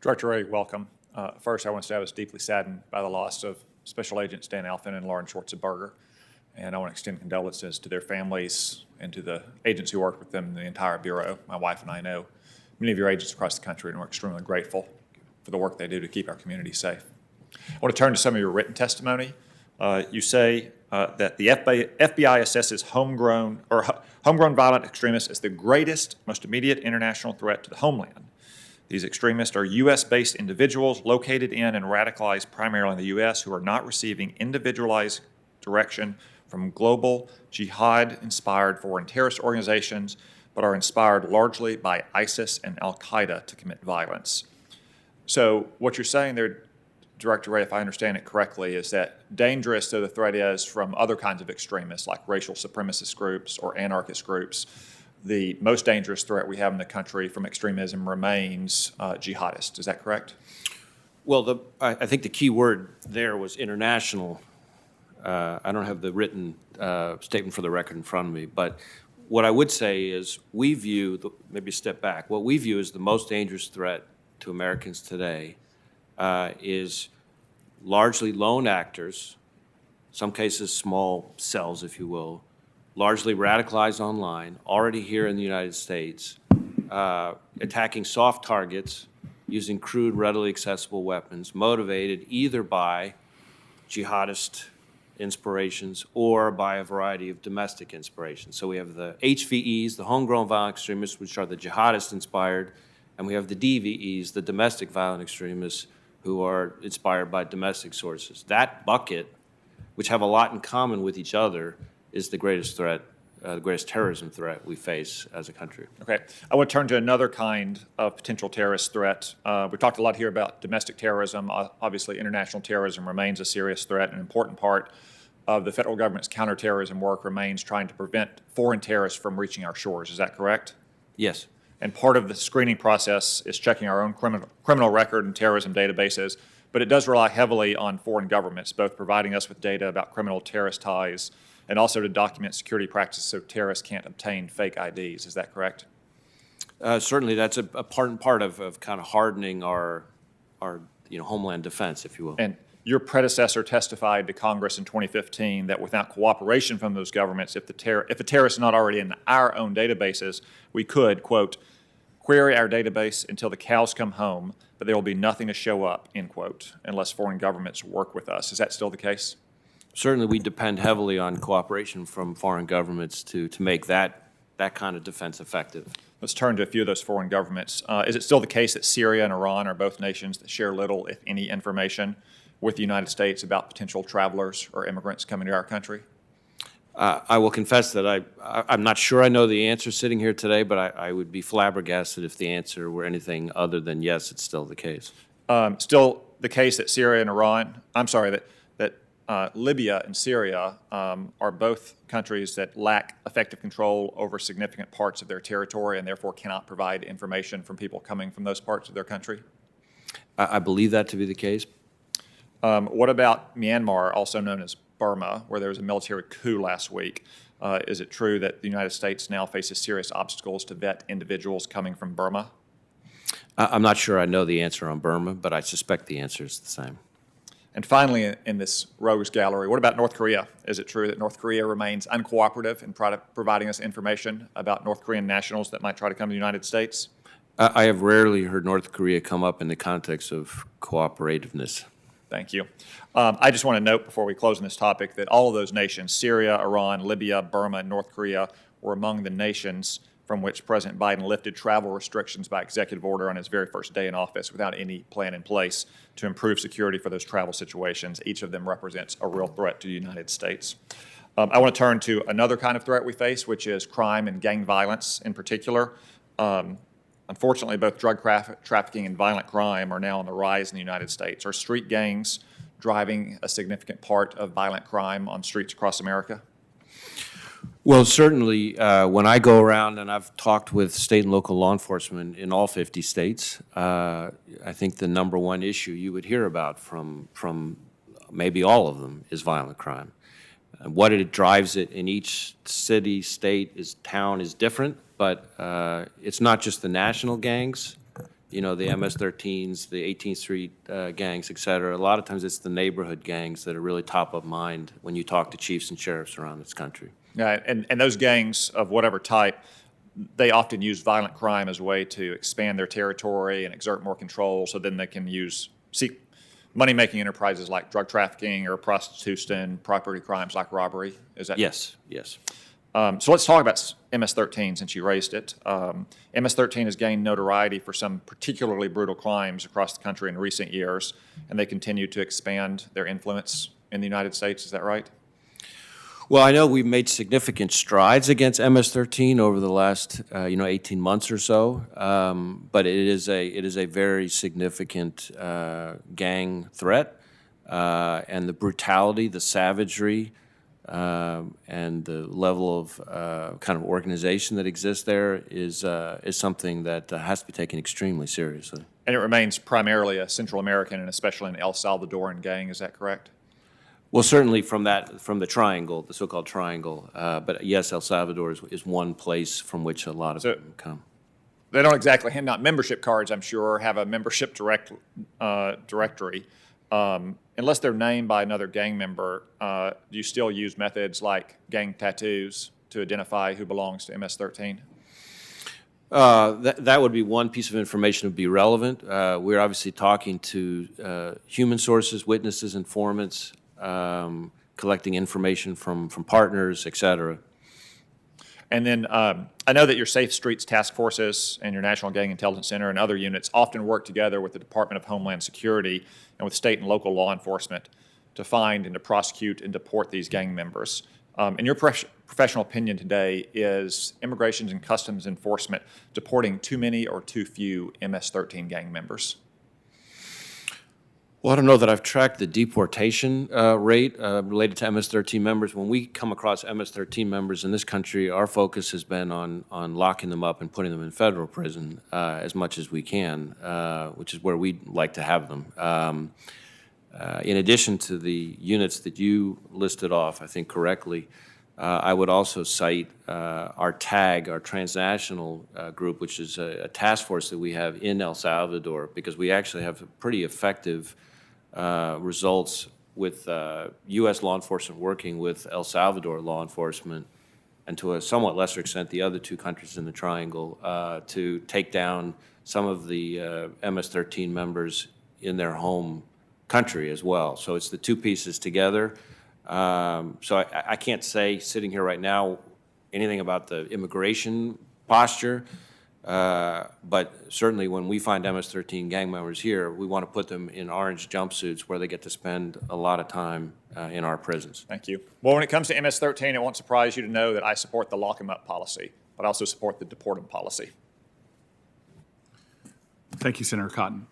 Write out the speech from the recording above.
Director Wray, welcome. First, I want to say I was deeply saddened by the loss of Special Agents Dan Alphen and Lauren Schwarzenberger, and I want to extend condolences to their families and to the agents who worked with them and the entire Bureau. My wife and I know many of your agents across the country, and we're extremely grateful for the work they do to keep our community safe. I want to turn to some of your written testimony. You say that the FBI assesses homegrown violent extremists as the greatest, most immediate international threat to the homeland. These extremists are U.S.-based individuals located in and radicalized primarily in the U.S. who are not receiving individualized direction from global jihad-inspired foreign terrorist organizations, but are inspired largely by ISIS and al-Qaeda to commit violence. So what you're saying there, Director Wray, if I understand it correctly, is that dangerous though the threat is from other kinds of extremists like racial supremacist groups or anarchist groups, the most dangerous threat we have in the country from extremism remains jihadists. Is that correct? Well, I think the key word there was international. I don't have the written statement for the record in front of me, but what I would say is we view, maybe step back, what we view as the most dangerous threat to Americans today is largely lone actors, some cases small cells, if you will, largely radicalized online, already here in the United States, attacking soft targets using crude, readily accessible weapons, motivated either by jihadist inspirations or by a variety of domestic inspirations. So we have the HVEs, the homegrown violent extremists, which are the jihadist-inspired, and we have the DVEs, the domestic violent extremists, who are inspired by domestic sources. That bucket, which have a lot in common with each other, is the greatest threat, the greatest terrorism threat we face as a country. Okay. I want to turn to another kind of potential terrorist threat. We've talked a lot here about domestic terrorism. Obviously, international terrorism remains a serious threat. An important part of the federal government's counterterrorism work remains trying to prevent foreign terrorists from reaching our shores. Is that correct? Yes. And part of the screening process is checking our own criminal record and terrorism databases, but it does rely heavily on foreign governments, both providing us with data about criminal terrorist ties and also to document security practices so terrorists can't obtain fake IDs. Is that correct? Certainly, that's a part of kind of hardening our homeland defense, if you will. And your predecessor testified to Congress in 2015 that without cooperation from those governments, if a terrorist is not already in our own databases, we could, quote, query our database until the cows come home, but there will be nothing to show up, end quote, unless foreign governments work with us. Is that still the case? Certainly, we depend heavily on cooperation from foreign governments to make that kind of defense effective. Let's turn to a few of those foreign governments. Is it still the case that Syria and Iran are both nations that share little, if any, information with the United States about potential travelers or immigrants coming to our country? I will confess that I'm not sure I know the answer sitting here today, but I would be flabbergasted if the answer were anything other than yes, it's still the case. Still the case that Syria and Iran, I'm sorry, that Libya and Syria are both countries that lack effective control over significant parts of their territory and therefore cannot provide information from people coming from those parts of their country? I believe that to be the case. What about Myanmar, also known as Burma, where there was a military coup last week? Is it true that the United States now faces serious obstacles to vet individuals coming from Burma? I'm not sure I know the answer on Burma, but I suspect the answer is the same. And finally, in this rogues gallery, what about North Korea? Is it true that North Korea remains uncooperative in providing us information about North Korean nationals that might try to come to the United States? I have rarely heard North Korea come up in the context of cooperativeness. Thank you. I just want to note before we close on this topic that all of those nations, Syria, Iran, Libya, Burma, and North Korea, were among the nations from which President Biden lifted travel restrictions by executive order on his very first day in office without any plan in place to improve security for those travel situations. Each of them represents a real threat to the United States. I want to turn to another kind of threat we face, which is crime and gang violence in particular. Unfortunately, both drug trafficking and violent crime are now on the rise in the United States. Are street gangs driving a significant part of violent crime on streets across America? Well, certainly, when I go around and I've talked with state and local law enforcement in all 50 states, I think the number one issue you would hear about from maybe all of them is violent crime. What it drives it in each city, state, town is different, but it's not just the national gangs. you know, the MS-13s, the 18th Street gangs, et cetera, a lot of times it's the neighborhood gangs that are really top of mind when you talk to chiefs and sheriffs around this country. Yeah, and those gangs of whatever type, they often use violent crime as a way to expand their territory and exert more control, so then they can seek money-making enterprises like drug trafficking or prostitution, property crimes like robbery. Is that? Yes, yes. So let's talk about MS-13 since you raised it. MS-13 has gained notoriety for some particularly brutal crimes across the country in recent years, and they continue to expand their influence in the United States. Is that right? Well, I know we've made significant strides against MS-13 over the last, 18 months or so, but it is a very significant gang threat, and the brutality, the savagery, and the level of kind of organization that exists there is something that has to be taken extremely seriously. And it remains primarily a Central American and especially an El Salvadoran gang. Is that correct? Well, certainly from the triangle, the so-called triangle, but yes, El Salvador is one place from which a lot of them come. They don't exactly hand out membership cards, I'm sure, or have a membership directory. Unless they're named by another gang member, do you still use methods like gang tattoos to identify who belongs to MS-13? That would be one piece of information that would be relevant. We're obviously talking to human sources, witnesses, informants, collecting information from partners, et cetera. And then I know that your Safe Streets task forces and your National Gang Intelligence Center and other units often work together with the Department of Homeland Security and with state and local law enforcement to find and to prosecute and deport these gang members. In your professional opinion today, is Immigration and Customs Enforcement deporting too many or too few MS-13 gang members? Well, I don't know that I've tracked the deportation rate related to MS-13 members. When we come across MS-13 members in this country, our focus has been on locking them up and putting them in federal prison as much as we can, which is where we'd like to have them. In addition to the units that you listed off, I think correctly, I would also cite our TAG, our transnational group, which is a task force that we have in El Salvador, because we actually have pretty effective results with U.S. law enforcement working with El Salvador law enforcement, and to a somewhat lesser extent the other two countries in the triangle, to take down some of the MS-13 members in their home country as well. So it's the two pieces together. So I can't say, sitting here right now, anything about the immigration posture, but certainly when we find MS-13 gang members here, we want to put them in orange jumpsuits where they get to spend a lot of time in our prisons. Thank you. Well, when it comes to MS-13, it won't surprise you to know that I support the lock 'em up policy, but I also support the deport 'em policy. Thank you, Senator Cotton.